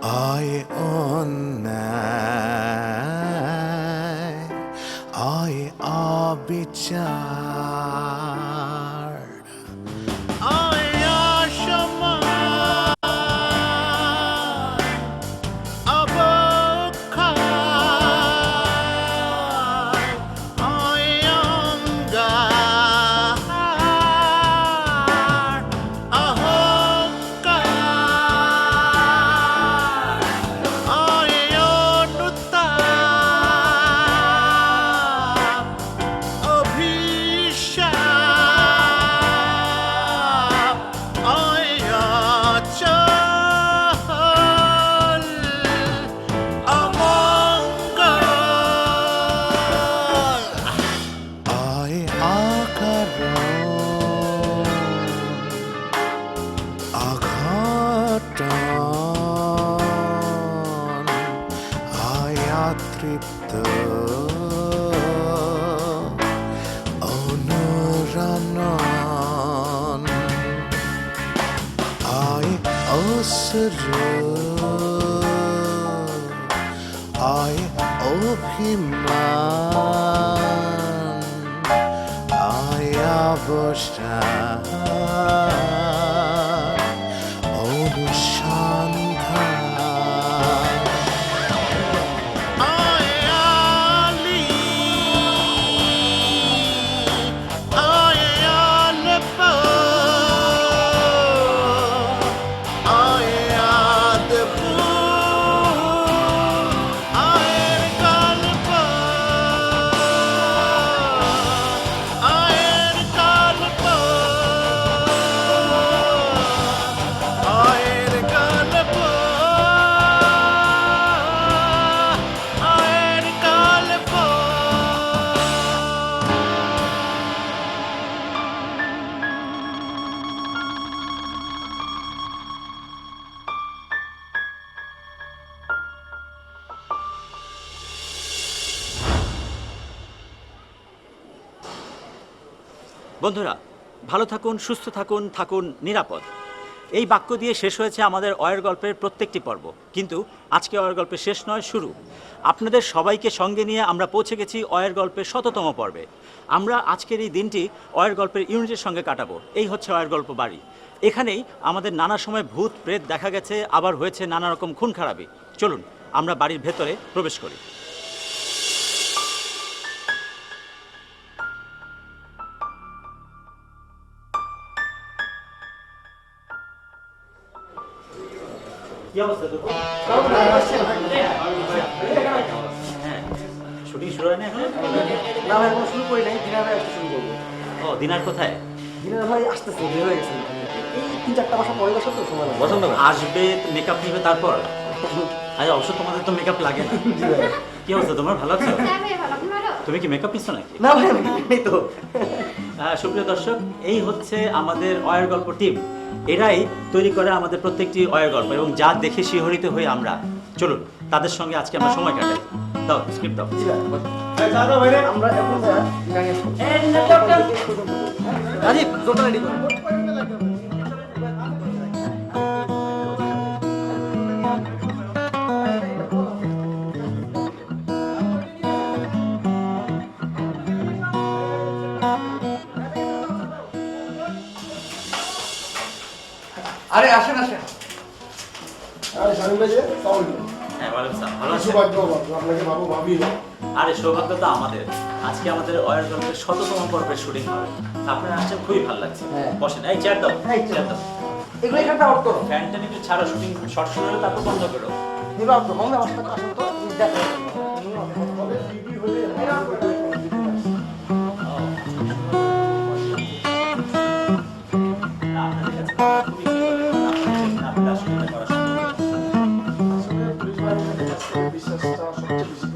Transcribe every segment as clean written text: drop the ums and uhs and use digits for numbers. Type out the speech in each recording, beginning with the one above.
আয় অন্যায়, আয় অবিচার, আয় অসম্মান, অবক্ষয়, আয় অঙ্গার, অহংকার, আয় অনুতাপ, অভিশাপ, আয় অচল, অমঙ্গল, আয় অকারণ, অঘটন, আয় অতৃপ্ত, অনুরণন, আয় অসুর, আয় অভিমান, আয় অবসান, অনুসন্ধান, আয় আলি, আয় আলপ, আয় আদপুর, আয়ের গল্প, আয়ের গল্প, আয়ের গল্প, আয়ের গল্প। বন্ধুরা, ভালো থাকুন, সুস্থ থাকুন, থাকুন নিরাপদ। এই বাক্য দিয়ে শেষ হয়েছে আমাদের অয়ের গল্পের প্রত্যেকটি পর্ব। কিন্তু আজকে অয়ের গল্পের শেষ নয়, শুরু। আপনাদের সবাইকে সঙ্গে নিয়ে আমরা পৌঁছে গেছি অয়ের গল্পের ১০০তম পর্বে। আমরা আজকের এই দিনটি অয়ের গল্পের ইউনিটের সঙ্গে কাটাবো। এই হচ্ছে অয়ের গল্প বাড়ি। এখানেই আমাদের নানা সময় ভূত প্রেত দেখা গেছে, আবার হয়েছে নানা রকম খুন খারাপি। চলুন আমরা বাড়ির ভেতরে প্রবেশ করি। কি অবস্থা তোর? হ্যাঁ, শুটিং শুরু হয় না এখন? না ভাই এখনো শুরু করি নাই, দিনার ভাই আসতে শুরু করবো। ও, দিনার কোথায়? দিনার ভাই আসতেছে, বের হয়ে গেছে। এই ৩-৪টা বাসা পরে বসা তো সময় লাগবে। বসন্ত আসবে, মেকআপ নিবে, তারপর আরে অবশ্য তোমাদের তো মেকআপ লাগে না। কি অবস্থা তোমার, ভালো আছো? তুমি কি মেকআপ নিচ্ছ নাকি? না ভাই আমি নেই তো। সুপ্রিয় দর্শক, এই হচ্ছে আমাদের অয়ের গল্প টিম। এরাই তৈরি করে আমাদের প্রত্যেকটি অয়ের গল্প, এবং যা দেখে শিহরিত হই আমরা। চলুন তাদের সঙ্গে আজকে আমরা সময় কাটাই। দাও স্ক্রিপ্ট দাও। জি ভাই। আমরা এখন গাড়ি আসবো। রাজীব, জোরটা রেডি করো। আরে আসেন আসেন। আরে শামিম ভাই যে সাউন্ড হ্যাঁ, ওয়ালাইকুম আসসালাম। ভালো আছেন? সৌভাগ্য আপনাকে বাবু ভাবি আরে সৌভাগ্য তো আমাদের। আজকে আমাদের অয়ের গল্পের ১০০তম পর্বের শুটিং হবে। আপনারা আসছেন, খুবই ভালো লাগছে। হ্যাঁ। বসেন, এই চেয়ার দাও, এই চেয়ার দাও। এগুলো এখানটা আউট করো। ফ্যানটা একটু ছাড়ো, শুটিং শর্ট শুরু হলে তারপর বন্ধ করো। এগুলো আউট করো। আমাদের বাসাটা আসুন তো, দেখো। আপনাদের কাছে খুবই আপনাদের আসলে এটা করা সম্ভব না। বিশ্বাসটা সবচেয়ে বেশি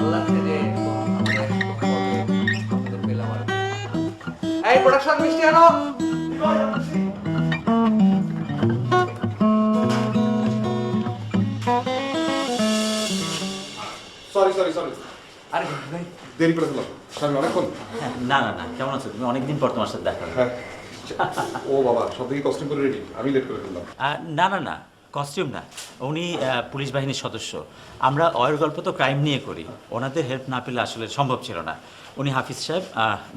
আল্লাহ রে পেলাম আর এই প্রোডাকশন মিষ্টি আনো। সরি সরি সরি আরে ভাই দেরি করে ফেললাম স্বামী অনেকক্ষণ। হ্যাঁ, না না না, কেমন আছো তুমি? অনেকদিন পর তোমার সাথে দেখা হলো। হ্যাঁ ও বাবা সব থেকে কস্টিউম করে রেডি, আমি লেট করে ফেললাম। না না না, কস্টিউম না, উনি পুলিশ বাহিনীর সদস্য। আমরা অয়ের গল্প তো ক্রাইম নিয়ে করি, ওনাদের হেল্প না পেলে আসলে সম্ভব ছিল না। উনি হাফিজ সাহেব,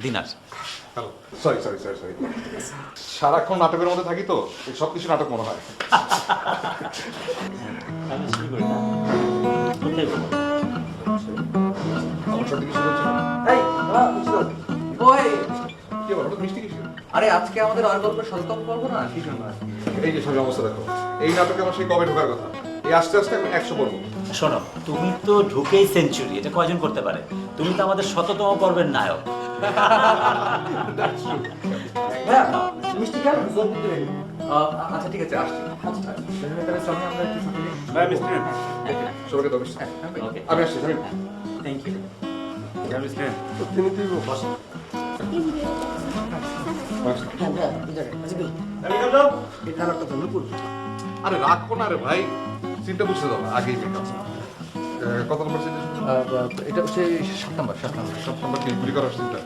দিনার। Hello, sorry sorry sorry sorry সারাক্ষণ নাটকের মধ্যে থাকি তো এই সব কিছু নাটক মনে হয়। আমি শুরু করি না, কোথায় বলবো? আমার সাথে কিছু হচ্ছে না। এই বুঝছো ওই কি বলো, হঠাৎ মিষ্টি কিছু? আরে আজকে আমাদের আর গল্পের শততম পর্ব না, সেই জন্য আর কি। এই যে সব অবস্থা দেখো, এই নাটকে আমার সেই কবে ঢোকার কথা, এই আস্তে আস্তে আমি 100 পড়বো। শোনো, তুমি তো ঢুকেই সেঞ্চুরি, এটা কয়জন করতে পারে? তুমি তো আমাদের 100তম পর্বের নায়ক। ভাইয়া মিষ্টি খান জোর দিতে পারি আচ্ছা ঠিক আছে, আসছি। আচ্ছা তাহলে সামনে আমরা একটু ছুটি নিই। ভাই মিস্টার সবাইকে তো মিষ্টি। ওকে, আমি আসছি, আমি থ্যাংক ইউ। ভাই মিস্টার তিনি তুই বস। হ্যাঁ ভাইয়া এই জায়গায় আচ্ছা ভাই আমি গেলাম। এই কালারটা তো নুপুর আরে রাখো না রে ভাই, সিনটা বুঝতে দাও আগেই মেকআপ। কত নম্বর সিনটা? এটা হচ্ছে 7 নম্বর 7 নম্বর। 7 নম্বর ক্লিক করার সিনটা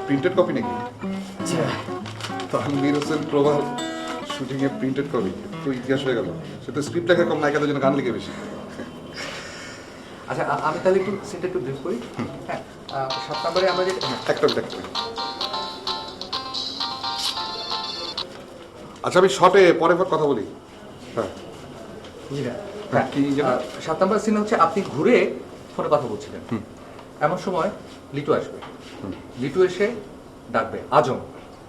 প্রিন্টেড কপি নাকি? জি ভাই তাহমির হোসেন প্রভার শুটিং এ প্রিন্টেড কপি তো ইতিহাস হয়ে গেল। সে তো স্ক্রিপ্ট লেখার কম, নায়িকাদের জন্য গান লিখে বেশি। আচ্ছা আমি তাহলে একটু সিনটা একটু ব্রিফ করি। হ্যাঁ 7 নম্বরে আমরা যে একটা দেখতে। আচ্ছা আমি শর্টে পরে কথা বলি। হ্যাঁ জি ভাই হ্যাঁ কি যেন? 7 নম্বর সিন হচ্ছে আপনি ঘুরে ফোনে কথা বলছিলেন। এমন সময় লিটু আসবে। লিটু এসে ডাকবে আজম,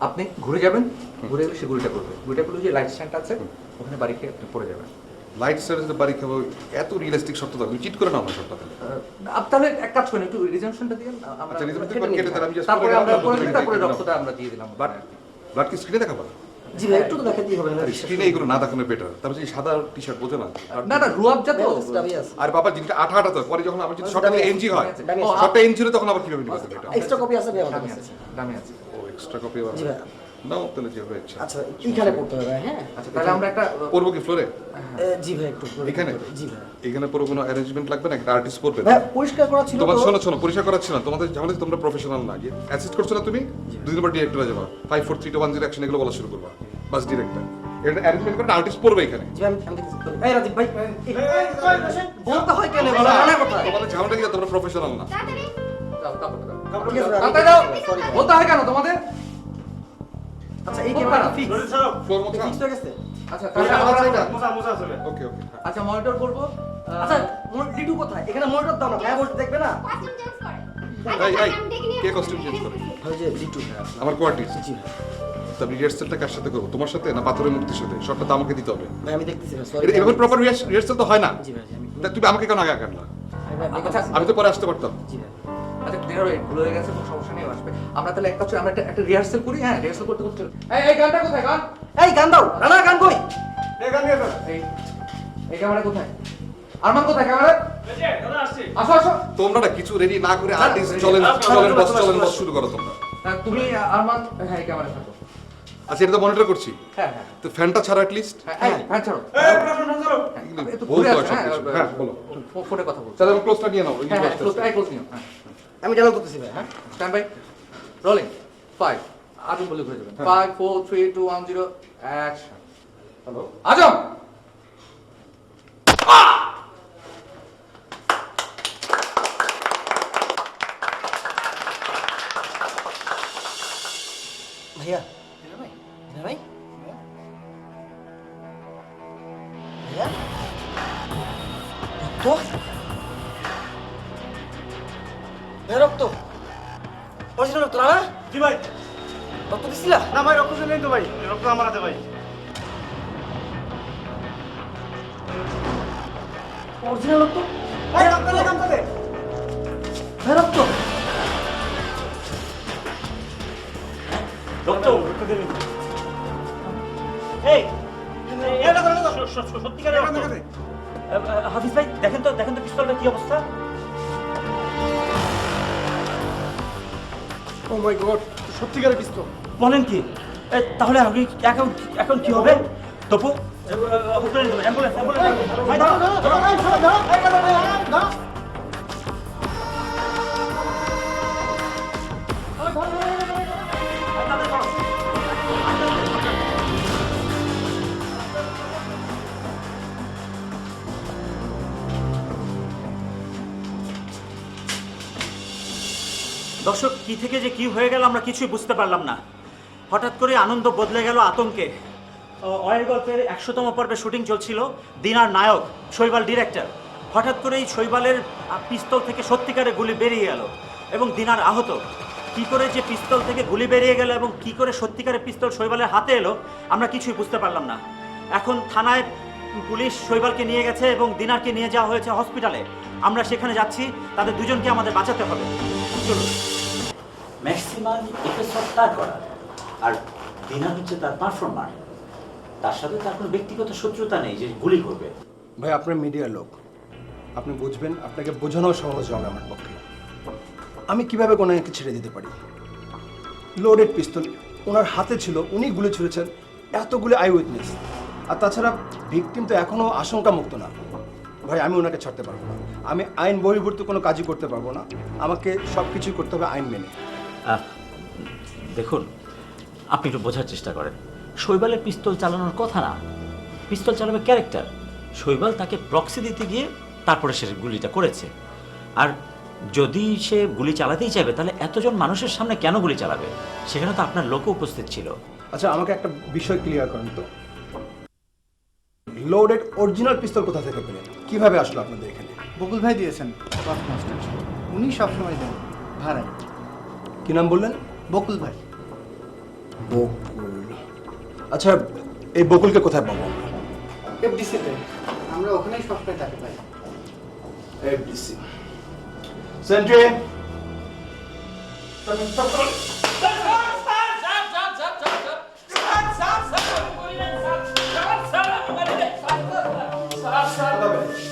আপনি ঘুরে যাবেন, ঘুরে গেলে সে গুলিটা করবে। গুলিটা করলে যে লাইট স্ট্যান্ড আছে ওখানে বাড়ি খেয়ে আপনি পড়ে যাবেন। লাইট সার্ভিসে বাড়ি খাবো, এত রিয়েলিস্টিক শর্ত দাও, চিট করে নাও না শর্টটা তাহলে। তাহলে এক কাজ করেন, একটু রিজেকশনটা দিন। আচ্ছা, resume কেটে তাহলে আমি just তারপরে পরে আমরা গেলাম, করে দুটো দিই, তারপরে minute রক্তটা আমরা দিয়ে দিলাম। ব্লাড কি স্ক্রিনে দেখাবো? জি ভাই একটু তো দেখাতেই হবে না স্ক্রিনে এইগুলো না দেখানো বেটার। তারপর এই সাদা টি শার্ট বোঝে না। না না রুয়াবজা তো। আর বাবা জিনিসটা আঠা আঠা তো, পরে যখন আমার যদি শর্টটা এনজি হয়, দামি আছে। শর্টটা এনজি হলে তখন আবার কিভাবে নিবে এটা? এক্সট্রা কপি আছে ভাই আমাদের দামি কাছে আছে, দামি আছে। ও এক্সট্রা কপি আবার জি ভাই নাও তাহলে যে হবে ইচ্ছা। আচ্ছা এইখানে পড়তে হবে ভাই হ্যাঁ আচ্ছা তাহলে আমরা একটা পড়বো কি ফ্লোরে? জি ভাই একটু এখানে? জি ভাই এখানে পুরো কোনো অ্যারেঞ্জমেন্ট লাগবে না, একটা আর্টিস্ট পড়বে? ভাই পরিষ্কার করা ছিল তোমার তো শোনো শোনো, পরিষ্কার করাচ্ছি না তোমাদের, ঝামেলা যে তোমরা প্রফেশনাল না, গিয়ে অ্যাসিস্ট করছো না তুমি, 2 দিন পর ডিরেক্টরে যাবা, 5 4 3 2 1 0 অ্যাকশন এগুলো বলা শুরু করবা, বাস ডিরেক্টর এটা অ্যারেঞ্জমেন্ট করে আর্টিস্ট পড়বে এখানে। জি আমি দেখতেছি এই রাজীব ভাই বলতে হয় কেন বলা না কথা তোমাদের ঝামেলা কি তোমরা প্রফেশনাল না? দাও, কাপড় দাও। ঠিক আছে, তাড়াতাড়ি দাও। সরি বলতে হয় কেন তোমাদের? আচ্ছা এই কোন ক্যামেরা কারণ? ফিক্স রোজি সাহেব ফ্লোর মোছা? ফিক্স হয়ে গেছে আচ্ছা তাহলে আমরা মোসা মোসা আসলে ওকে ওকে আচ্ছা মনিটর করব। আচ্ছা লিডু কোথায় এখানে মনিটর দাও না ভাই বসে দেখবে না এই এই কে কস্টিউম চেঞ্জ করে? ওই যে লিডু আমার কোয়ার্টিস। জি ভাই তা রিহার্সালটা কার সাথে করবো, তোমার সাথে না পাথরের মূর্তির সাথে? শর্টটা তো আমাকে দিতে হবে। ভাই আমি দেখতেছি ভাই সরি এটা এভাবে প্রপার রিহার্সাল তো হয় না। জি ভাই আমি তা তুমি আমাকে কেন আগে আনলা? ভাই আচ্ছা আমি তো পরে আসতে পারতাম। জি ভাই আচ্ছা ক্লিয়ার ভুল হয়ে গেছে, কোনো সমস্যা নেই, ও আসবে। আমরা তাহলে একটা আমরা একটা রিহার্সাল করি। হ্যাঁ রিহার্সাল করতে করতে এই গানটা কোথায়? গান এই গান দাও রানা গান কই এই এই ক্যামেরা কোথায়? আরমান কোথায়? ক্যামেরা এই যে দাদা আসছে আসো আসো। তোমরা না কিছু রেডি না করে আর্টিস্ট চলেন চলেন বস শুরু করো তোমরা। তুমি আরমান, হ্যাঁ এই ক্যামেরা থাকো। আচ্ছা এটা তো মনিটর করছি, হ্যাঁ হ্যাঁ তো ফ্যানটা ছাড়া অ্যাট লিস্ট হ্যাঁ হ্যাঁ ছাড়ো। এই প্রশ্ন ধরো একটু বলতে ঘুরে হয় আসো। হ্যাঁ সবকিছু। হ্যাঁ বলো। ফোনে কথা বলছো। তাহলে ক্লোজটা নিয়ে নাও। হ্যাঁ হ্যাঁ ক্লোজ ক্লোজ নিও। হ্যাঁ আমি ডায়লগ করতেছি ভাই হ্যাঁ স্ট্যান্ড বাই রোলিং 5 আজম বলে ঘুরে যাবেন 5 4 3 2 1 0 অ্যাকশন। হ্যালো আজম ভাইয়া ভাই ভাই ভাইয়া রক্ত ভাই রক্ত অরিজিনাল রক্ত না জি ভাই রক্ত দিছিলা না ভাই রক্ত নেই তো ভাই, রক্ত আমার হাতে ভাই। অরিজিনাল রক্ত ভাই রক্ত নেই কাম করে ভাই রক্ত রক্ত দেবেন এই এটা ধরে দাও সত্যিকারের রক্ত। হাফিজ ভাই দেখেন তো পিস্তলটা কি অবস্থা? ও মাই গড সত্যিকারের পিস্তল বলেন কি? তাহলে এখন কি হবে? তপু অ্যাম্বুলেন্স ভাই দাও দর্শক, কি থেকে যে কি হয়ে গেল আমরা কিছুই বুঝতে পারলাম না। হঠাৎ করে আনন্দ বদলে গেল আতঙ্কে। অয়ের গল্পের 100তম পর্বে শুটিং চলছিল। দিনার নায়ক শৈবাল ডিরেক্টর। হঠাৎ করেই শৈবালের পিস্তল থেকে সত্যিকারে গুলি বেরিয়ে গেল এবং দিনার আহত। কি করে যে পিস্তল থেকে গুলি বেরিয়ে গেল এবং কি করে সত্যিকারের পিস্তল শৈবালের হাতে এলো আমরা কিছুই বুঝতে পারলাম না। এখন থানায় পুলিশ শৈবালকে নিয়ে গেছে এবং দিনারকে নিয়ে যাওয়া হয়েছে হসপিটালে। আমরা সেখানে যাচ্ছি, তাদের দুজনকে আমাদের বাঁচাতে হবে। চলুন। ম্যাক্সিমাম এপিসোড তার করা, আর দিনার হচ্ছে তার পারফর্মার। তার সাথে তার কোনো ব্যক্তিগত শত্রুতা নেই যে গুলি করবে। ভাই আপনার মিডিয়ার লোক, আপনি বুঝবেন, আপনাকে বোঝানো সহজ হবে আমার পক্ষে। আমি কিভাবে কোনো একে ছেড়ে দিতে পারি? লোডেড পিস্তল ওনার হাতে ছিল, উনি গুলি ছুঁড়েছেন, এতগুলি আই উইটনেস। আর তাছাড়া ভিকটিম তো এখনও আশঙ্কামুক্ত না। ভাই আমি ওনাকে ছাড়তে পারবো না। আমি আইন বহির্ভূত কোনো কাজই করতে পারবো না। আমাকে সব কিছুই করতে হবে আইন মেনে। দেখুন, আপনি একটু বোঝার চেষ্টা করেন। শৈবালের পিস্তল চালানোর কথা না, পিস্তল চালাবে ক্যারেক্টার। শৈবাল তাকে প্রক্সি দিতে গিয়ে তারপরে সে গুলিটা করেছে। আর যদি সে গুলি চালাতেই চাইবে তাহলে এতজন মানুষের সামনে কেন গুলি চালাবে? সেখানে তো আপনার লোকও উপস্থিত ছিল। আচ্ছা আমাকে একটা বিষয় ক্লিয়ার করেন তো, লোডেড অরিজিনাল পিস্তল কোথা থেকে পেলেন? কিভাবে আসলো আপনাদের এখানে? বকুল ভাই দিয়েছেন, মাস্টার। উনি সবসময় দেন ভাড়ায়। কি নাম বললেন? বকুল ভাই। বকুল। আচ্ছা এই বকুলকে কোথায় পাবো? এফডিসিতে, আমরা ওখানেই সবসময় থাকি ভাই। FDC sentry.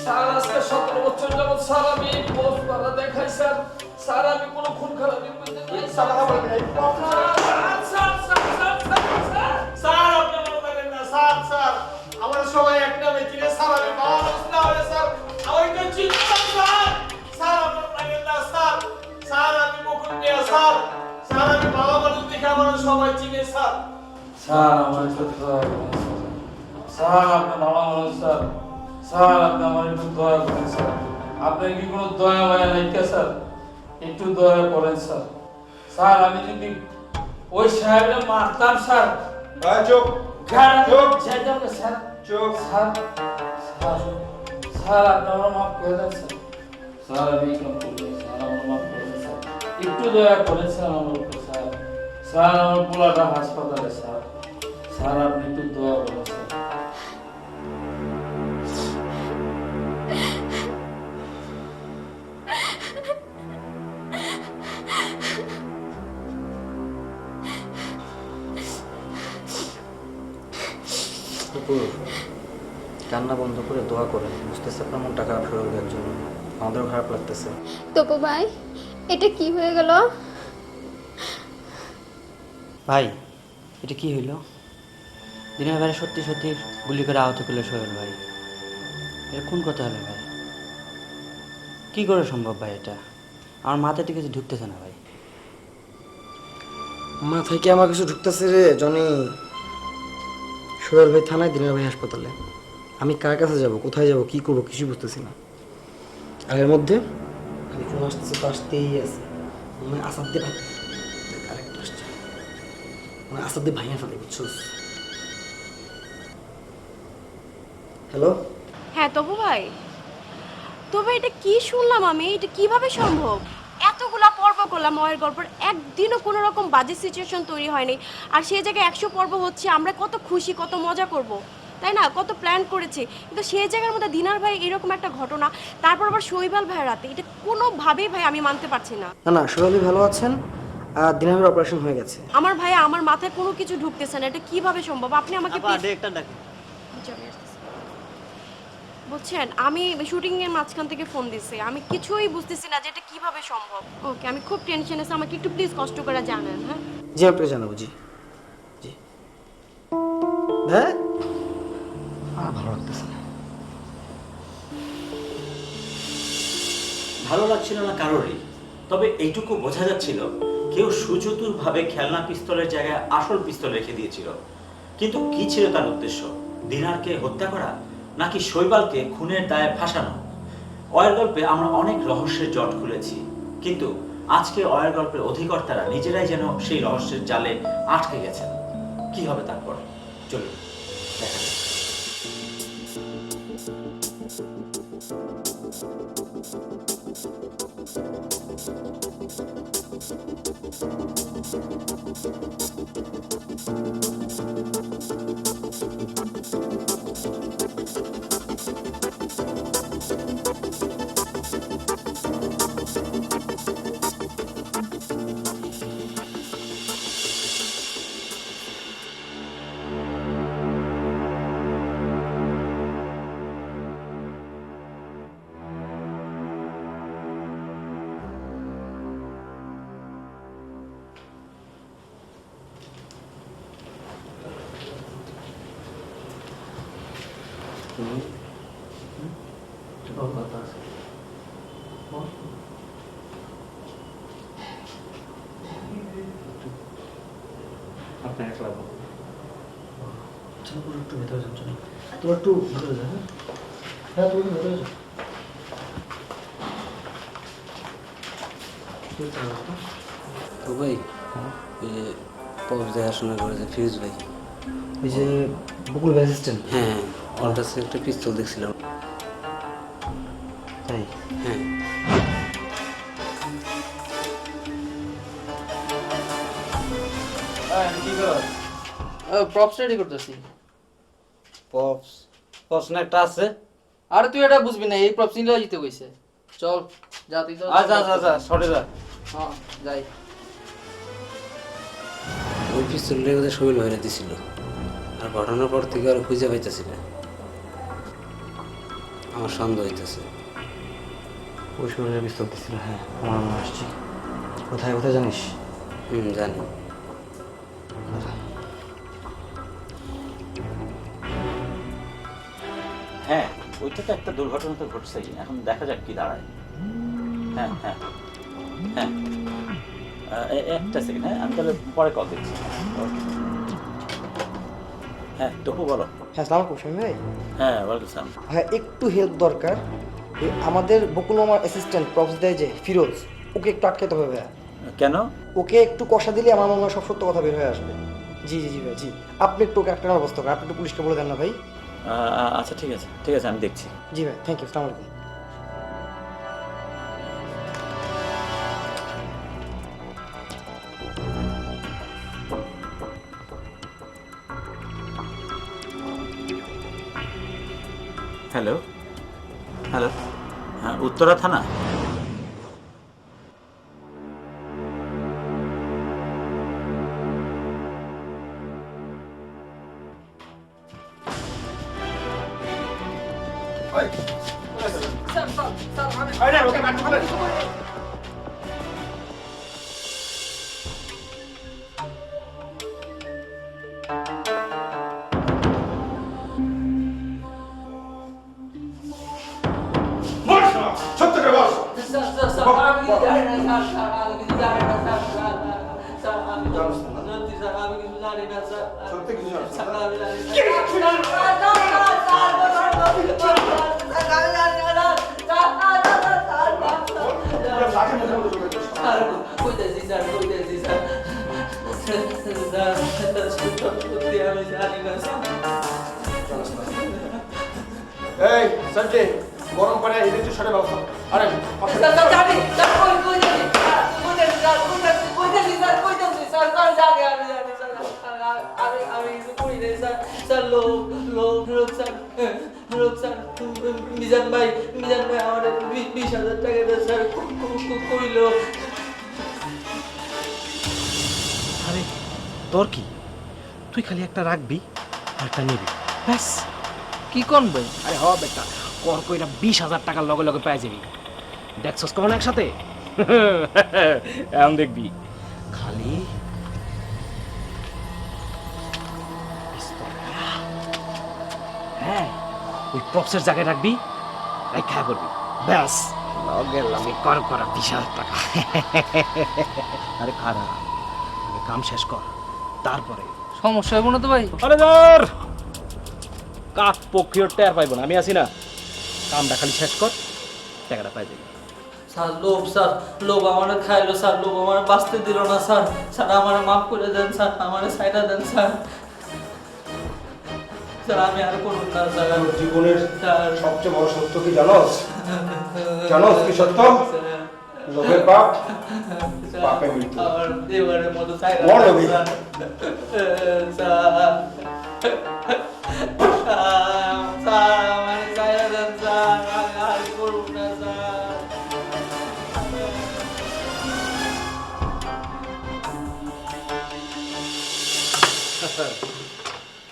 স্যার আজকে 17 বছর যাবত স্যার আমি পোস্ট করা দেখাই স্যার। স্যার আমি কোনো খুন খারাপি করতে নাই স্যার। স্যার আপনি মনে করেন না স্যার। স্যার আমরা সবাই এক নামে চিনে স্যার। আমি বাবা মানুষ না হলে স্যার আমাকে চিনতাম স্যার। স্যার আপনি করেন না স্যার। স্যার আমি মুকুল মিয়া স্যার। স্যার আমি বাবা মানুষ দেখে আমরা সবাই চিনে স্যার। স্যার আমার সাথে স্যার আপনি বাবা মানুষ স্যার। স্যার আপনি আমার একটু দয়া করেন স্যার। আপনার কি কোনো দয়া মায়া নাই কে স্যার? একটু দয়া করেন স্যার। স্যার আমি যদি ওই সাহেবকে মারতাম স্যার। চুপ চুপ স্যার। চুপ। স্যার স্যার স্যার আপনি আমার মাফ করে দেন স্যার। স্যার আমি কেমন করলেন স্যার? আমার মাফ করে দেন স্যার। একটু দয়া করেন স্যার আমার উপর স্যার। স্যার আমার পোলাটা হাসপাতালে স্যার। স্যার আপনি একটু দয়া করেন স্যার। কান্না বন্ধ করে দোয়া করেন। বুঝতেছে আপনার মনটা খারাপ হয়ে গেল, জন্য আমাদেরও খারাপ লাগতেছে। তপু ভাই, এটা কি হয়ে গেল? ভাই এটা কি হইল? দিনের বেলা সত্যি সত্যি গুলি করে আহত করলে সোহেল ভাই, এটা কোন কথা হলো ভাই? কি করে সম্ভব ভাই? এটা আমার মাথায় কিছু ঢুকতেছে না ভাই। মাথায় কি আমার কিছু ঢুকতেছে রে জনি? সোহেল ভাই থানায়, দিনের ভাই হাসপাতালে। আমি কার কাছে যাব, কোথায় যাব, কি করব কিছু বুঝতেছি না। আর এর মধ্যে খালি ফোন আসতেছে তো আসতেই আছে। মানে আসাদ্দে ভাই আরেকটা আসছে, মানে আসাদ্দে ভাইয়া ফেলে, বুঝছোস? হ্যালো হ্যাঁ তপু ভাই, তবে এটা কি শুনলাম আমি? এটা কিভাবে সম্ভব? এতগুলা পর্ব করলাম অয়ের গল্পের, একদিনও কোনো রকম বাজে সিচুয়েশন তৈরি হয়নি। আর সেই জায়গায় 100 পর্ব হচ্ছে, আমরা কত খুশি, কত মজা করব, তাই না? কত প্ল্যান করেছি, কিন্তু সেই জায়গার মধ্যে দিনার ভাই এরকম একটা ঘটনা, তারপর আবার শৈবাল ভাই রাতে, এটা কোনোভাবেই ভাই আমি মানতে পারছি না। না না, সোহেল ভাই ভালো আছেন, আর দিনের ভাইয়ের অপারেশন হয়ে গেছে। আমার ভাই, আমার মাথায় কোনো কিছু ঢুকতেছে না, এটা কিভাবে সম্ভব? আপনি আমাকে বুঝছেন, আমি শুটিং এর মাঝখান থেকে ফোন দিছি, আমি কিছুই বুঝতেছি না যে এটা কিভাবে সম্ভব। ওকে, আমি খুব টেনশন আছে, আমাকে একটু প্লিজ কষ্ট করে জানান। হ্যাঁ জি আপনাকে জানাবো। জি জি। হ্যাঁ ভালো লাগতেছে না। ভালো লাগছিল না কারোরই, তবে এইটুকু বোঝা যাচ্ছিল কেউ সুচতুরভাবে খেলনা পিস্তলের জায়গায় আসল পিস্তল রেখে দিয়েছিল। কিন্তু কি ছিল তার উদ্দেশ্য? দিনারকে হত্যা করা, নাকি শৈবালকে খুনের দায়ে ফাঁসানো? অয়ের গল্পে আমরা অনেক রহস্যের জট খুলেছি, কিন্তু আজকে অয়ের গল্পের অধিকর্তারা নিজেরাই যেন সেই রহস্যের জালে আটকে গেছেন। কি হবে তারপর? চলুন দেখা যাক। আপনার একলা বলুন। একটু ভেতরে যাচ্ছ না, তোমরা একটু ভেতরে যাও। হ্যাঁ তুমি ভেতরে যাও। তো ভাই ওই যে পপস দেখাশোনা করে যে ফিউজ ভাই, ওই যে বকুল অ্যাসিস্ট্যান্ট। হ্যাঁ ওর কাছে একটা পিস্তল দেখছিলাম। তাই হ্যাঁ প্রপস রেডি করতেছি। পপস পপস না একটা আছে। আরে তুই এটা বুঝবি না, এই প্রপস নিলে জিতে কইছে। চল যা তুই তো। আচ্ছা আচ্ছা আচ্ছা সরে যা। হ্যাঁ যাই। ওই পিস্তলটা ওদের শরীর বাইরে দিছিল, আর ঘটনার পর থেকে আর খুঁজে পাইতেছিল। আমার সন্দেহ হইতেছে। ওই শরীরে পিস্তল দিছিল। হ্যাঁ আমার মনে আসছে। কোথায় কোথায় জানিস? জানি। হ্যাঁ ওইটা তো একটা দুর্ঘটনা তো ঘটছেই, এখন দেখা যাক কি দাঁড়ায়। হ্যাঁ হ্যাঁ হ্যাঁ একটা সেকেন্ড, হ্যাঁ আমি তাহলে পরে কল দিচ্ছি। হ্যাঁ টপু বলো। হ্যাঁ সালাম আলাইকুম শামীম ভাই। হ্যাঁ ওয়ালাইকুম আসসালাম। হ্যাঁ একটু হেল্প দরকার। এই আমাদের বকুল মামার অ্যাসিস্ট্যান্ট প্রপস দেয় যে ফিরোজ, ওকে একটু আটকাতে হবে ভাইয়া। কেন? ওকে একটু কষা দিলে আমার মনে হয় সব সত্য কথা বের হয়ে আসবে। জি জি জি ভাই জি, আপনি একটু ওকে আটকানোর ব্যবস্থা করেন। আপনি একটু পুলিশকে বলে দেন না ভাই। আচ্ছা ঠিক আছে ঠিক আছে, আমি দেখছি। জি ভাই থ্যাংক ইউ, সালাম আলাইকুম। হ্যালো হ্যালো, হ্যাঁ উত্তরা থানা। সত্য করে বল। সত্যি কিছু জানিস না? লাঠি মুখে মতো চলে যাস। এই সঞ্জে গরম পানি ইলেকট্রিক শর্টের ব্যবস্থা। আরে মিজান ভাই আমার 20,000 টাকা দেন স্যার কইল। আরে তোর কি, তুই খালি একটা রাখবি আর একটা নিবি ব্যাস। কি কোন ভাই? আরে হ বেটা, কর কইরা 20,000 টাকার লগে লগে পাই যাবি। দেখছস কেমন একসাথে? এখন দেখবি খালি হ্যাঁ ওই প্রপসের জায়গায় রাখবি, রাখা করবি ব্যাস। লগে লগে কর করা 20,000 টাকা। আরে খারাপ, আগে কাম শেষ কর তারপরে। সমস্যা হইব না তো ভাই? আরে ধর কাক পক্ষীয় টের পাইব না, আমি আছি না। কামটা খালি শেষ কর, টাকাটা পাই যাবি। স্যার লোভ আমার খাইলো স্যার, লোভ আমার বাঁচতে দিল না স্যার। স্যার আমার মাফ করে দেন স্যার, আমার সাইডা দেন স্যার। স্যার আমি আর করুন না স্যার। তোর জীবনের স্যার সবচেয়ে বড় সত্য কি জানোস? জানোস কি সত্য? লোভের পাপ, পাপে মৃত্যু। আমার দেওয়ারের মতো সাইডা মর দেন লোভী। স্যার। স্যার স্যার আমার সাইডা দেন স্যার, আমি আর করুন না স্যার।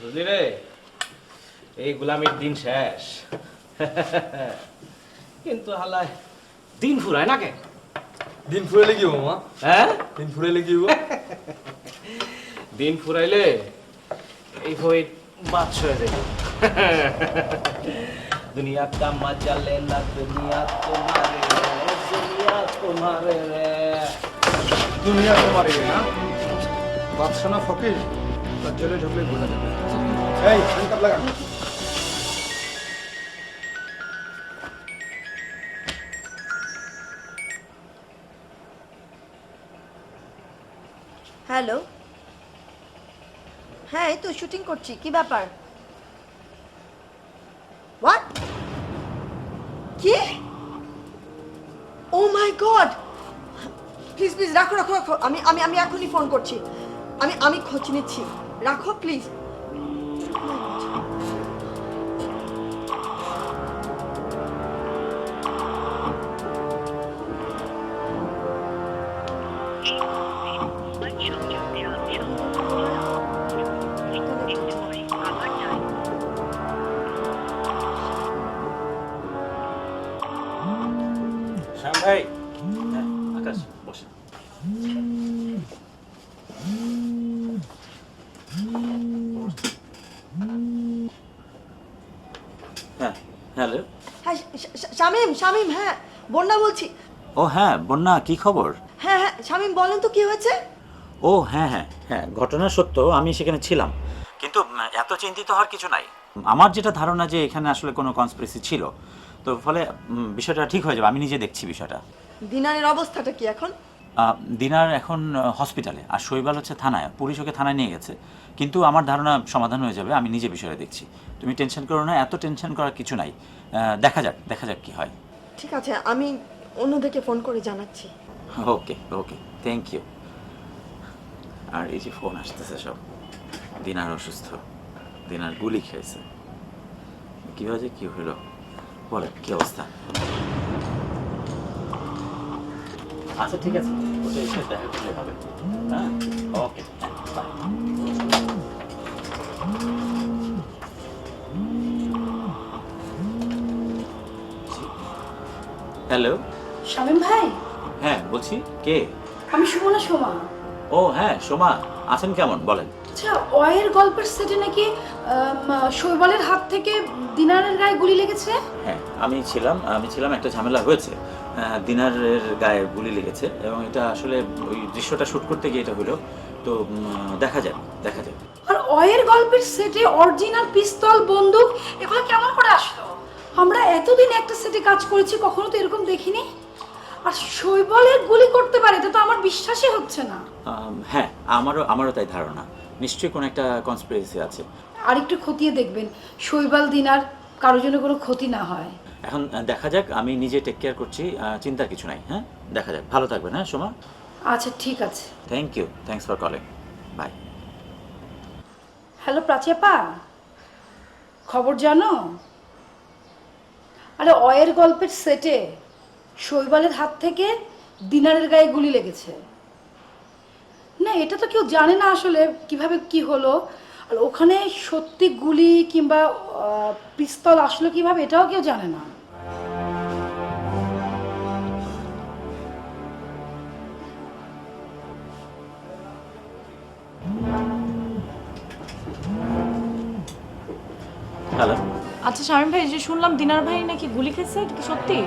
বুঝলি রে, এই গোলামির দিন শেষ। কিন্তু হালায় দিন ফুরায় না কেন? দিন ফুরাইলে কি মামা? হ্যাঁ, দিন ফুরাইলে কি হবো? দিন ফুরাইলে এই বই বাদ হয়ে যাবে। দুনিয়া কা মজা লেনা, দুনিয়া তোমারে রে, দুনিয়া তোমারে রে। দুনিয়া তোমার না বাদশা না ফকির, তার জেলে ঢুকলে বোঝা যাবে। এই হ্যান্ডকাপ লাগা। হ্যালো, হ্যাঁ এই তো শুটিং করছি। কি ব্যাপার? হোয়াট? কি? ও মাই গড, প্লিজ প্লিজ রাখো রাখো রাখো, আমি আমি আমি এখনই ফোন করছি। আমি আমি খোঁজ নিচ্ছি, রাখো প্লিজ। শ্যাম ভাই, হ্যাঁ, আকাশ বসে। হ্যাঁ, হ্যালো। হ্যাঁ শামীম, শামীম, হ্যাঁ বন্যা বলছি। ও হ্যাঁ, বন্যা, কি খবর? হ্যাঁ হ্যাঁ শামীম বলেন তো কি হয়েছে? ও হ্যাঁ হ্যাঁ হ্যাঁ, ঘটনা সত্য, আমি সেখানে ছিলাম, কিন্তু এত চিন্তিত হওয়ার কিছু নাই। আমার যেটা ধারণা যে এখানে আসলে কোনো কনস্পিরেসি ছিল, তো ফলে বিষয়টা ঠিক হয়ে যাবে। আমি নিজে দেখছি বিষয়টা। দিনারের অবস্থাটা কি এখন? দিনার এখন হসপিটালে, আর শৈবাল হচ্ছে থানায়। পুলিশ ওকে থানায় নিয়ে গেছে, কিন্তু আমার ধারণা সমাধান হয়ে যাবে। আমি নিজে বিষয়টা দেখছি, তুমি টেনশন করো না, এত টেনশন করার কিছু নাই। দেখা যাক কি হয়। ঠিক আছে, আমি অন্যদেরকে ফোন করে জানাচ্ছি। ওকে ওকে, থ্যাংক ইউ। আর এই যে ফোন আসতেছে সব, দিনার অসুস্থ, দিনার গুলি খেয়েছে, কীভাবে যে কী হলো, বলে কী অবস্থা? আচ্ছা ঠিক আছে, ওটা এসে দেখা করলে হবে। হ্যাঁ, ওকে, বাই। হ্যালো। শামীম ভাই, হ্যাঁ বলছি, কে? আমি সুমনা সোমা। ও হ্যাঁ, সোমা আছেন, কেমন বলেন? আচ্ছা, অয়ের গল্পের সেটে নাকি শৈবালের হাত থেকে দিনারের গায়ে গুলি লেগেছে? হ্যাঁ আমি ছিলাম, একটা ঝামেলা হয়েছে, দিনারের গায়ে গুলি লেগেছে, এবং এটা আসলে ওই দৃশ্যটা শ্যুট করতে গিয়ে এটা হলো, তো দেখা যাক। আর অয়ের গল্পের সেটে অরিজিনাল পিস্তল, বন্দুক এগুলো কেমন করে আসলো? আমরা এতদিন একটা সেটে কাজ করেছি, কখনো তো এরকম দেখিনি। আর শৈবালের গুলি করতে পারে, এটা তো আমার বিশ্বাসই হচ্ছে না। হ্যাঁ, আমারও তাই ধারণা, নিশ্চয়ই কোনো একটা কনস্পিরেসি আছে। আর একটু খতিয়ে দেখবেন, শৈবাল দিনার কারোর জন্য কোনো ক্ষতি না হয়। এখন দেখা যাক, আমি নিজে টেক কেয়ার করছি, চিন্তার কিছু নাই। হ্যাঁ, দেখা যাক। ভালো থাকবেন, হ্যাঁ সোমা। আচ্ছা ঠিক আছে। Thank you, thanks for calling, bye. Hello প্রাচিয়াপা, খবর জানো? আরে অয়ের গল্পের সেটে শৈবালের হাত থেকে দিনারের গায়ে গুলি লেগেছে। না, এটা তো কেউ জানে না আসলে কিভাবে কি হলো। আর ওখানে সত্যি গুলি কিংবা পিস্তল আসলো কিভাবে, এটাও কেউ জানে না। হ্যালো। আচ্ছা শামীম ভাই, যে শুনলাম দিনার ভাই নাকি গুলি খেয়েছে, এটা কি সত্যি?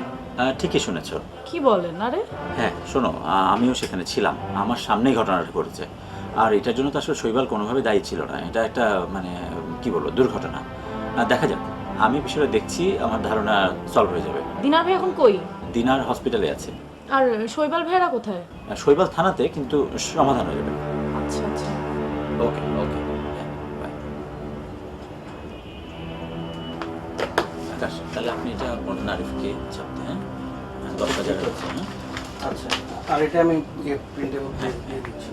ঠিকই শুনেছো। কি বলেন? আরে হ্যাঁ শোনো, আমিও সেখানে ছিলাম, আমার সামনেই ঘটনাটা ঘটেছে। আর এটার জন্য তো আসলে শৈবাল কোনোভাবে দায়ী ছিল না, এটা একটা মানে কি বলবো, দুর্ঘটনা। দেখা যাক, আমি বিষয়টা দেখছি, আমার ধারণা সলভ হয়ে যাবে। দিনার ভাই এখন কই? দিনার হসপিটালে আছে। আর শৈবাল ভাইরা কোথায়? শৈবাল থানাতে, কিন্তু সমাধান হয়ে যাবে। আচ্ছা আচ্ছা। ওকে ওকে, বাই। আকাশ, তাহলে আপনি এটা বলুন আরিফকে ছাপতে, হ্যাঁ 10,000 হচ্ছে। হ্যাঁ আচ্ছা, আর এটা আমি প্রিন্টে দিয়ে দিচ্ছি।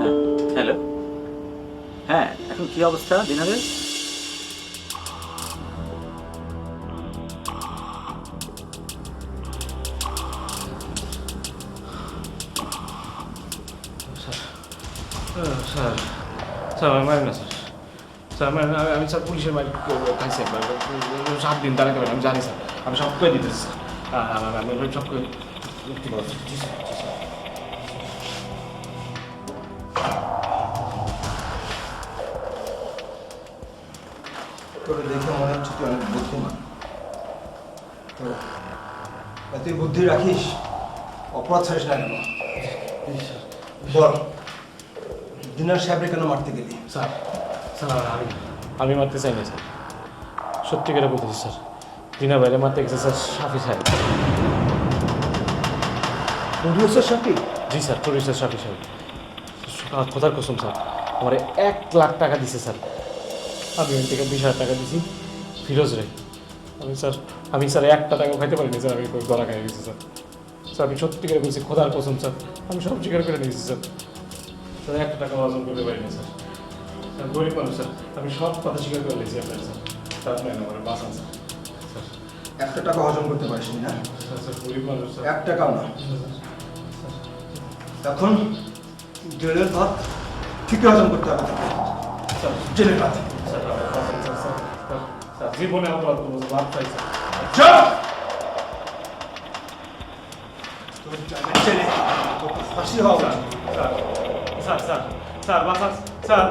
হ্যাঁ, হ্যালো। হ্যাঁ, এখন কি অবস্থা দিনারের? স্যার স্যার আমার মারেন না স্যার। স্যার আমি স্যার পুলিশের মাইক খাইছি একবার 7 দিন তার আগে আমি জানি স্যার। আমি সব করে দিতেছি স্যার। আমি সব করে জি স্যার। তোকে দেখে মনে হচ্ছে তুই অনেক বুদ্ধিমান। তো তুই বুদ্ধি রাখিস, অপরাধ ছাড়িস না কেন? বল, দিনার সাহেবরে কেন মারতে গেলি? স্যার স্যার আমি মারতে চাই না স্যার, সত্যি করে বলতেছি স্যার। দিনা বাইরে মারতে গেছে স্যার শাফি সাহেব। প্রডিউসার সাফি? জি স্যার, প্রডিউসার শাফি সাহেব। কথার কসম স্যার, আমার 1 লাখ টাকা দিছে স্যার। আমি ওই থেকে 20,000 টাকা দিছি ফিরোজ রে। আমি স্যার একটা টাকাও খাইতে পারিনি স্যার, আমি গলা খাই গেছি স্যার। স্যার আমি সত্যি করে বলছি, খোদার কসম স্যার, আমি সব স্বীকার করে নিয়েছি স্যার। স্যার 1 টাকা অর্জন করতে পারিনি স্যার। স্যার গরিব মানুষ স্যার, আমি সব কথা স্বীকার করে নিয়েছি আপনার স্যার। স্যার আপনি আমার বাঁচান স্যার। স্যার 1 টাকা হজম করতে পারিস না? স্যার গরিব মানুষ স্যার। 1 টাকাও না। এখন জেলের ভাত ঠিকই হজম করতে হবে তোকে। স্যার জেলের ভাত। স্যার বাঁচান স্যার। স্যার জীবনে অপরাধ করবো, ভাত চাই স্যার। ফাঁসি হওয়া উচিত। স্যার স্যার স্যার বাঁচান স্যার।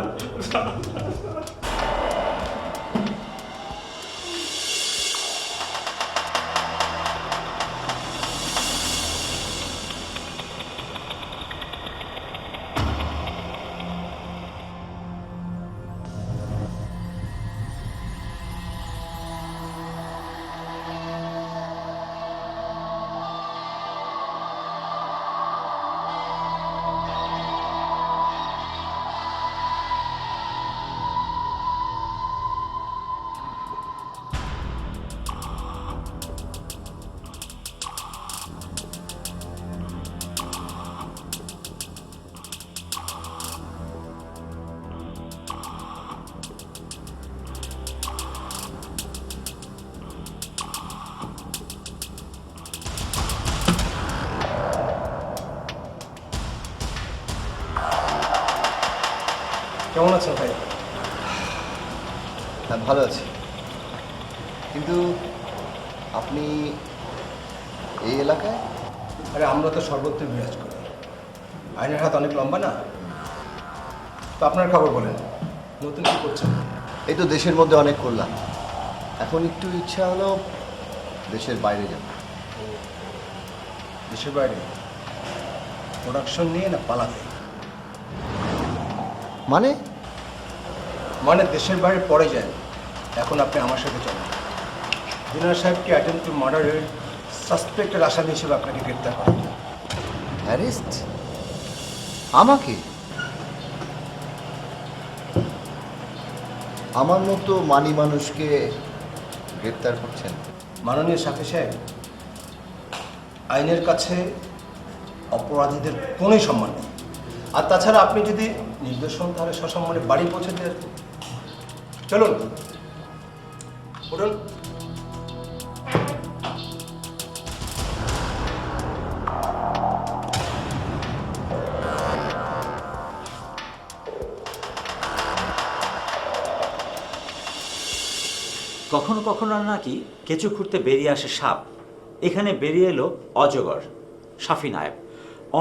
কেমন আছেন ভাই? হ্যাঁ ভালো আছি, কিন্তু আপনি এই এলাকায়? আরে আমরা তো সর্বত্র বিরাজ করি, আইনের হাত অনেক লম্বা না? তো আপনার খবর বলেন, নতুন কি করছেন? এই তো দেশের মধ্যে অনেক করলাম, এখন একটু ইচ্ছা হলো দেশের বাইরে যাব। দেশের বাইরে প্রোডাকশন নিয়ে না পালাতে? মানে দেশের বাইরে পরে যায়। এখন আপনি আমার সাথে চলেন, দিনার সাহেবকে অ্যাটেম্প টু মার্ডারের সাসপেক্টেড আসামি হিসেবে আপনাকে গ্রেপ্তার করা। অ্যারেস্ট? আমাকে? আমার মতো মানি মানুষকে গ্রেপ্তার করছেন? মাননীয় সাথী সাহেব, আইনের কাছে অপরাধীদের কোনোই সম্মান নেই। আর তাছাড়া আপনি যদি নির্দোষ হন তাহলে সসম্মানে বাড়ি পৌঁছে দিয়ে চলুন, উঠুন। কখনো কখনো নাকি কেঁচো খুঁড়তে বেরিয়ে আসে সাপ, এখানে বেরিয়ে এলো অজগর। শাফি নায়েব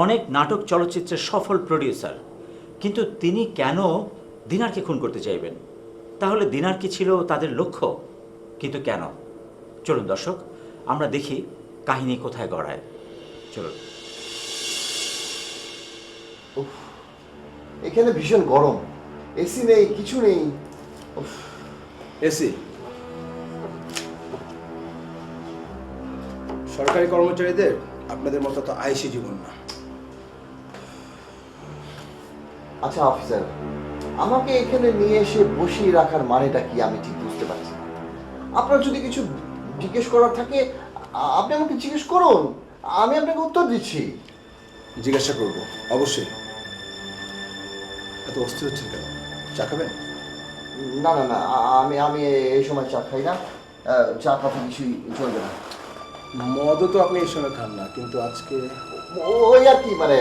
অনেক নাটক চলচ্চিত্রের সফল প্রডিউসার, কিন্তু তিনি কেন দিনারকে খুন করতে চাইবেন? তাহলে দিনার কি ছিল তাদের লক্ষ্য? কিন্তু কেন? চলুন দর্শক, আমরা দেখি কাহিনী কোথায় গড়ায়। চলুন। এখানে ভীষণ গরম, এসি নেই, কিছু নেই। এসি সরকারি কর্মচারীদের আপনাদের মতো তো আয়েশি জীবন না। আচ্ছা অফিসার, আমাকে এখানে নিয়ে এসে বসিয়ে রাখার মানেটা কি আমি ঠিক বুঝতে পারছি না। আপনার যদি কিছু জিজ্ঞেস করার থাকে আপনি আমাকে জিজ্ঞেস করুন, আমি আপনাকে উত্তর দিচ্ছি। জিজ্ঞাসা করবো অবশ্যই। এত অস্থির হচ্ছেন কেন? চা খাবেন? না না না, আমি আমি এই সময় চা খাই না, চা কফি কিছুই চলবে না। মদও তো আপনি এই সময় খান না, কিন্তু আজকে ওই আর কি, মানে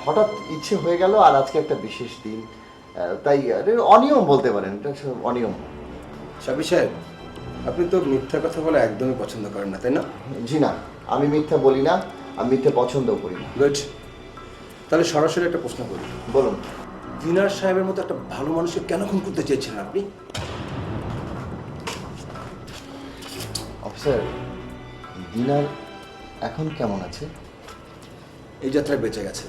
হঠাৎ ইচ্ছে হয়ে গেল, আর আজকে একটা বিশেষ দিন, তাই অনিয়ম বলতে পারেন, এটা অনিয়ম। সাবি সাহেব, আপনি তো মিথ্যা কথা বলে একদমই পছন্দ করেন না, তাই না? জি না, আমি মিথ্যা বলি না, আমি মিথ্যা পছন্দও করি না। গুড। তাহলে সরাসরি একটা প্রশ্ন করি। বলুন। দিনার সাহেবের মতো একটা ভালো মানুষকে কেন খুন করতে চেয়েছিলেন আপনি? অফিসার, দিনার এখন কেমন আছে? এই যাত্রায় বেঁচে গেছে,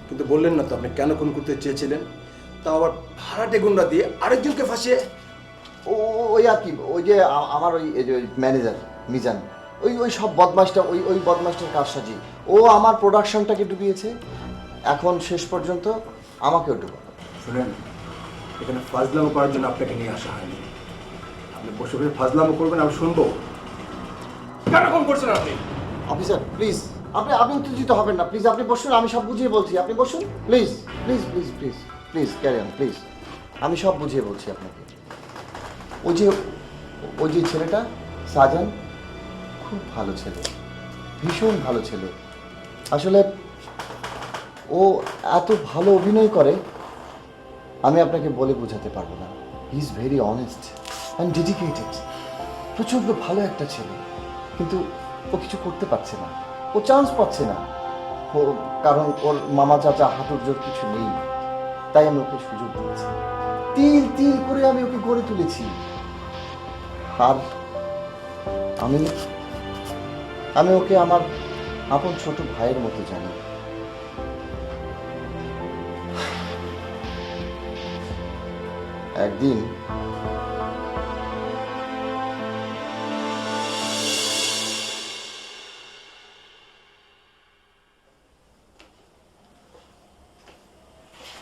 কিন্তু বললেন না তো আপনি কেন খুন করতে চেয়েছিলেন। তাও আবার ভাড়াটে গুন্ডা দিয়ে আরেকজনকে ফাঁসিয়ে। ওই আর কি, ওই যে আমার ওই ম্যানেজার মিজান, ওই সব বদমাসটা, ওই বদমাসটার কারসাজি। ও আমার প্রোডাকশনটাকে ডুবিয়েছে, এখন শেষ পর্যন্ত আমাকেও ডুবাবে। শুনেন, এখানে ফাজলামো করার জন্য আপনাকে নিয়ে আসা হয়নি। আপনি বসে বসে ফাজলামো করবেন, আমি শুনবো। কেন ফোন করছেন আপনি? অফিসার প্লিজ, আপনি উত্তেজিত হবেন না প্লিজ, আপনি বসুন, আমি সব বুঝিয়ে বলছি, আপনি বসুন please please please please please carry on please, আমি সব বুঝিয়ে বলছি আপনাকে। ওই যে ছেলেটা সাজান, খুব ভালো ছেলে, ভীষণ ভালো ছেলে। আসলে ও এত ভালো অভিনয় করে আমি আপনাকে বলে বোঝাতে পারবো না। He is very honest and dedicated, প্রচণ্ড ভালো একটা ছেলে, কিন্তু ও কিছু করতে পারছে না, ও চান্স পাচ্ছে না, ও কারণ ওর মামা চাচা হাঁটুর জোর কিছু নেই, তাই আমি ওকে সুযোগ দিয়েছি, তিল তিল করে আমি ওকে গড়ে তুলেছি। আর আমি ওকে আমার আপন ছোট ভাইয়ের মতো জানি। একদিন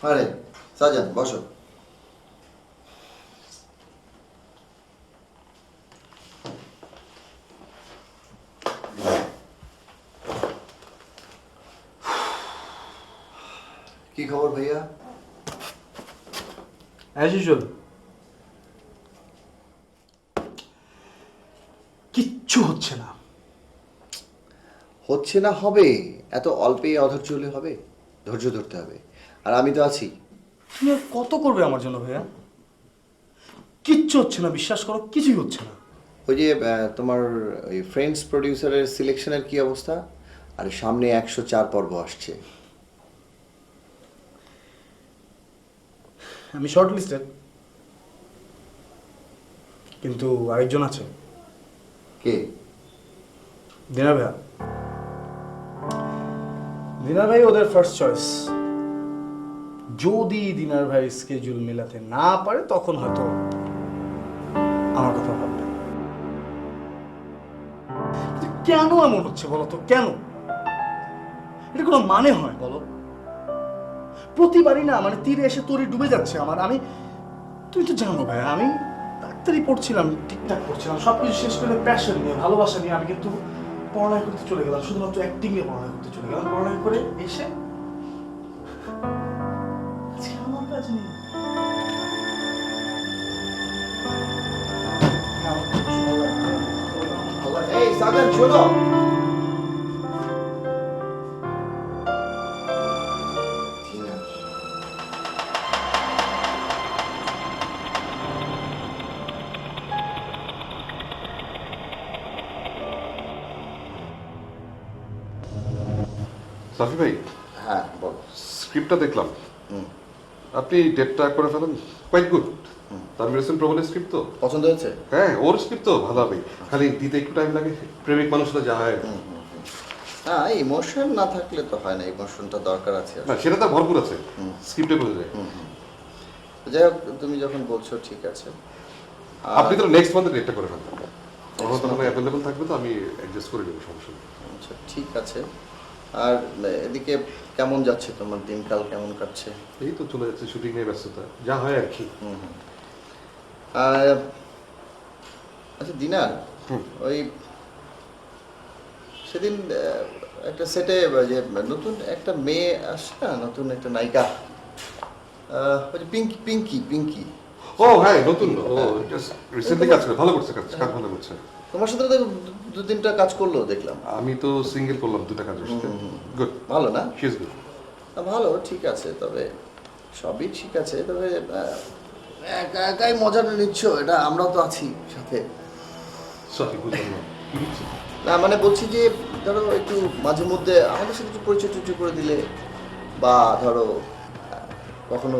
আরে সাজান বসো। কি খবর ভাইয়া? As usual. কিচ্ছু হচ্ছে না। হচ্ছে না হবে, এত অল্পে অধৈর্য হলে হবে, ধৈর্য ধরতে হবে, আর আমি তো আছি। তুমি আর কত করবে আমার জন্য ভাইয়া? কিচ্ছু হচ্ছে না, বিশ্বাস করো, কিছুই হচ্ছে না। ওই যে তোমার ওই ফ্রেন্ডস প্রডিউসারের সিলেকশনের কি অবস্থা? আর সামনে 104 পর্ব আসছে। আমি শর্ট লিস্টেড, কিন্তু আরেকজন আছে। কে? দিনার ভাইয়া। দিনার ভাই ওদের ফার্স্ট চয়েস। যদি দিনার ভাই স্কেজুল মেলাতে না পারে তখন হয়তো আমার কথা ভাববে। কেন এমন হচ্ছে বলো তো, কেন? এটা কোনো মানে হয় বলো? প্রতিবারই না মানে তীরে এসে তরি ডুবে যাচ্ছে আমার। তুমি তো জানো ভাই, আমি ডাক্তারি পড়ছিলাম, ঠিকঠাক পড়ছিলাম, সবকিছু শেষ করে প্যাশন নিয়ে, ভালোবাসা নিয়ে আমি কিন্তু পড়ালেখা করতে চলে গেলাম, শুধুমাত্র অ্যাক্টিং নিয়ে পড়ালেখা করতে চলে গেলাম। পড়ালেখা করে এসে আজকে আমার কাজ নেই। এই সাজান শোনো। সাফি ভাই, হ্যাঁ বল। স্ক্রিপ্টটা দেখলাম, আপনি ডেটটা করে ফেলেন, কোয়াইট গুড। তানভীর হোসেন প্রবলের স্ক্রিপ্ট তো পছন্দ হয়েছে? হ্যাঁ, ওর স্ক্রিপ্ট তো ভালো হবে, খালি দিতে একটু টাইম লাগে। প্রেমিক মানুষরা যা হয় না, ইমোশন না থাকলে তো হয় না, ইমোশনটা দরকার আছে। না, সেটা তো ভরপুর আছে, স্ক্রিপ্টে বোঝা যায়। যাই হোক, তুমি যখন বলছো ঠিক আছে। আপনি তো নেক্সট মান্থে ডেটটা করে ফেলবেন। তখন তো আমার অ্যাভেলেবল থাকবে, তো আমি অ্যাডজাস্ট করে দেবো, সমস্যা নেই। আচ্ছা ঠিক আছে। আর এদিকে কেমন যাচ্ছে তোমার দিনকাল, কেমন কাটছে? এই তো চলে যাচ্ছে, শুটিং নিয়ে ব্যস্ততা যা হয় আর কি। আচ্ছা দিনার, ওই সেদিন একটা সেটে যে নতুন একটা মেয়ে আসছে না, নতুন একটা নায়িকা, ওই যে পিঙ্কি পিঙ্কি পিঙ্কি। ও হ্যাঁ, নতুন, ও জাস্ট রিসেন্টলি কাজ করে, ভালো করছে, কাজ ভালো করছে। তোমার সাথে তো 2-3টা কাজ করলো দেখলাম। আমি তো সিঙ্গেল করলাম 2টা কাজ করতে। গুড, ভালো না? She is good. ভালো, ঠিক আছে, তবে সবই ঠিক আছে, তবে একা একাই মজা নিচ্ছ, এটা আমরাও তো আছি সাথে। সরি, বুঝলাম না কি হচ্ছে? না মানে বলছি যে ধরো একটু মাঝে মধ্যে আমাদের সাথে একটু পরিচয় টরিচয় করে দিলে, বা ধরো কখনো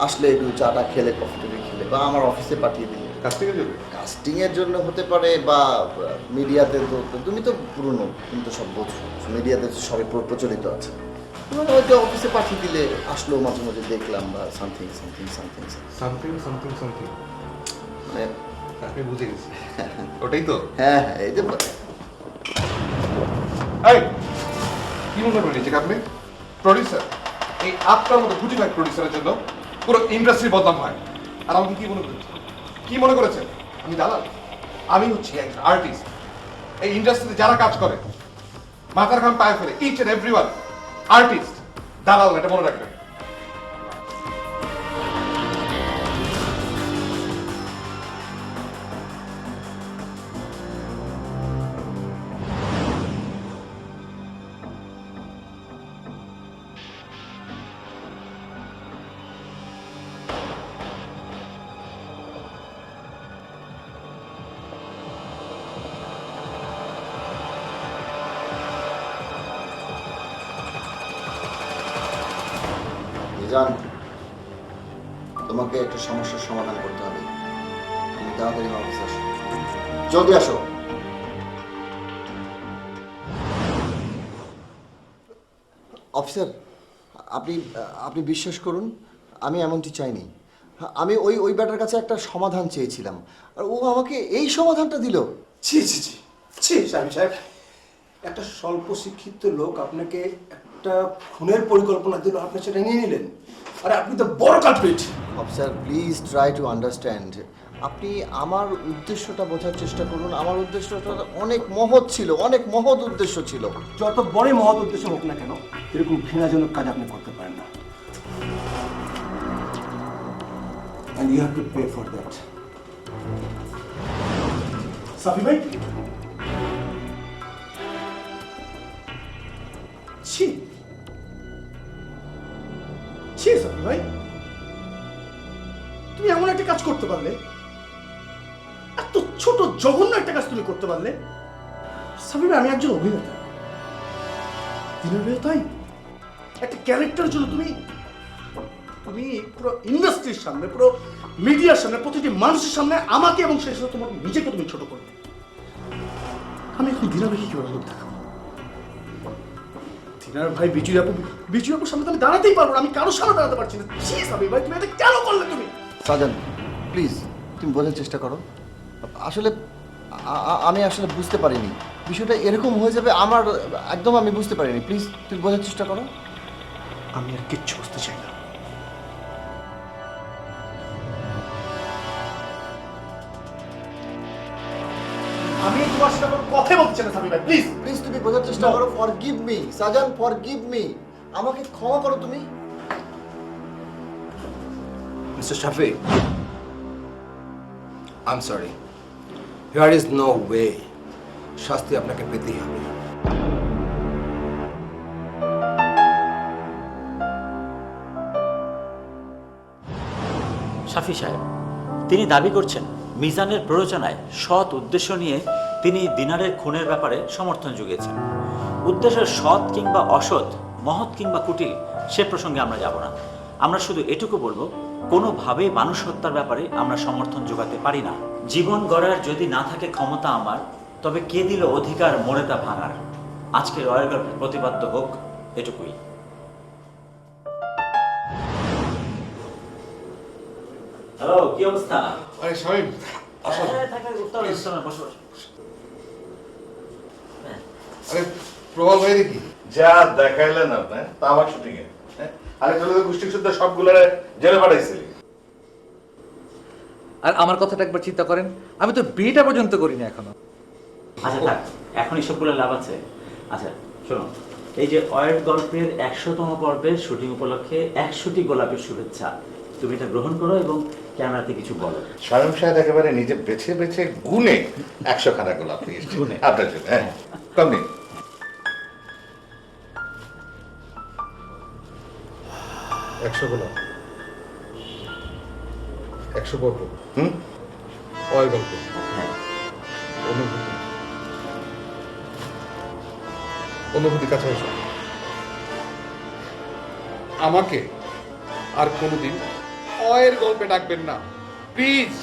আসলে একটু চাটা খেলে, কফি টফি খেলে, বা আমার অফিসে পাঠিয়ে দিলে। কাস্টিংয়ের জন্য? কাস্টিংয়ের জন্য হতে পারে, বা মিডিয়াতে তো তুমি তো পুরনো, তুমি তো সব বোঝো, মিডিয়াতে সবাই প্রচলিত আছে, মানে হয়তো অফিসে পাঠিয়ে দিলে আসলো, মাঝে মাঝে দেখলাম, বা something something something something something something, মানে আপনি বুঝে গেছি, ওটাই তো? হ্যাঁ হ্যাঁ, এই যে এই কি মনে করে নিয়েছে আপনি? প্রডিউসার, এই আপনার মতো গুটি ভাই প্রডিউসারের জন্য পুরো ইন্ডাস্ট্রি বদনাম হয়। আর আমাকে কি মনে করেছে, কি মনে করেছেন আমি দালাল? আমি হচ্ছি একজন আর্টিস্ট। এই ইন্ডাস্ট্রিতে যারা কাজ করে মাথার ঘাম পায়ে ফেলে, ইচ এন্ড এভরিওয়ান আর্টিস্ট, দালাল, এটা মনে রাখবেন। জান, তোমাকে একটা সমস্যার সমাধান করতে হবে। তুমি তাড়াতাড়ি অফিসে আসো, জলদি আসো। অফিসার, আপনি বিশ্বাস করুন, আমি এমনটি চাইনি। আমি ওই ব্যাটার কাছে একটা সমাধান চেয়েছিলাম, আর ও আমাকে এই সমাধানটা দিল। ছি ছি ছি ছি, সাহেব, একটা স্বল্প শিক্ষিত লোক আপনাকে একটা খুনের পরিকল্পনা দিল, আপনি সেটা নিয়ে নিলেন। আরে আপনি তো বড় culprit. Officer please try to understand. আপনি আমার উদ্দেশ্যটা বোঝার চেষ্টা করুন। আমার উদ্দেশ্যটা অনেক মহৎ ছিল, অনেক মহৎ উদ্দেশ্য ছিল। যত বড় মহৎ উদ্দেশ্য হোক না কেন, এরকম ঘৃণাজনক কাজ আপনি করতে পারেন না। And you have to pay for that. সাফি ভাই, ছি ছি, সাফি ভাই, তুমি এমন একটা কাজ করতে পারলে, এত ছোট জঘন্য একটা কাজ তুমি করতে পারলে। সাফি ভাই, আমি একজন অভিনেতা, দিনের বেলা তাই একটা ক্যারেক্টারের জন্য তুমি পুরো ইন্ডাস্ট্রির সামনে, পুরো মিডিয়ার সামনে, প্রতিটি মানুষের সামনে আমাকে এবং সেই সাথে তোমার নিজেকে তুমি ছোট করবে। আমি এখন দিনার ভাইকে কিভাবে লোক দেখাবো? দিনার ভাই, বিজু আপুর সামনে তো আমি দাঁড়াতেই পারবো না, আমি কারোর সামনে দাঁড়াতে পারছি না। সাবি ভাই, তুমি এটা কেন করলে? তুমি সাজান, প্লিজ তুমি বোঝার চেষ্টা করো। আসলে আমি আসলে বুঝতে পারিনি বিষয়টা এরকম হয়ে যাবে, আমার একদম আমি বুঝতে পারিনি। প্লিজ তুমি বোঝার চেষ্টা করো। আমি আর কিচ্ছু বুঝতে চাই না। আমি তোমার সাথে কোনো কথা বলতে চাই না সাবি ভাই, প্লিজ প্লিজ তুমি বোঝার চেষ্টা করো। Forgive me Sajan, forgive me, আমাকে ক্ষমা করো তুমি। Mister Shafi, I am sorry, here is no way, শাস্তি আপনাকে পেতেই হবে। শাফি সাহেব, তিনি দাবি করছেন মিজানের প্ররোচনায় সৎ উদ্দেশ্য নিয়ে তিনি দিনারের খুনের ব্যাপারে সমর্থন জুগিয়েছেন। উদ্দেশ্য সৎ কিংবা অসৎ, মহৎ কিংবা কুটিল, সে প্রসঙ্গে আমরা যাব না। আমরা শুধু এটুকু বলবো, কোনোভাবেই মানুষ হত্যার ব্যাপারে আমরা সমর্থন যোগাতে পারি না। জীবন গড়ার যদি না থাকে ক্ষমতা আমার, তবে কে দিল অধিকার মোড়ে তা ভাঙার? আজকের রয়ের গল্পের প্রতিপাদ্য হোক এটুকুই। হ্যালো, কি অবস্থা? আরে শামিম, আসো। আরে প্রবাল ভাই দেখি যা দেখাইলেন আপনি তা আমার শুটিং এ আরে চলে তো গোষ্ঠী শুদ্ধ সবগুলো জেলে পাঠাইছিলি। আর আমার কথাটা একবার চিন্তা করেন, আমি তো বিয়েটা পর্যন্ত করিনি এখনো। আচ্ছা থাক, এখন এসব বলে লাভ আছে? আচ্ছা শোনো, এই যে অয়ের গল্পের 100তম পর্বের শুটিং উপলক্ষে 100টি গোলাপের শুভেচ্ছা, তুমি এটা গ্রহণ করো এবং ক্যামেরাতে কিছু বলো। শামিম সাহেব একেবারে নিজে বেছে বেছে গুনে 100 খানা গোলাপ নিয়ে এসেছে আপনার জন্য। হ্যাঁ কম নেই। 100 গোলাপ, 100 পর্ব, অয়ের গল্প, অনুভূতি, অনুভূতি কাছাকাছি। আমাকে আর কোনোদিন অয়ের গল্পে ডাকবেন না প্লিজ।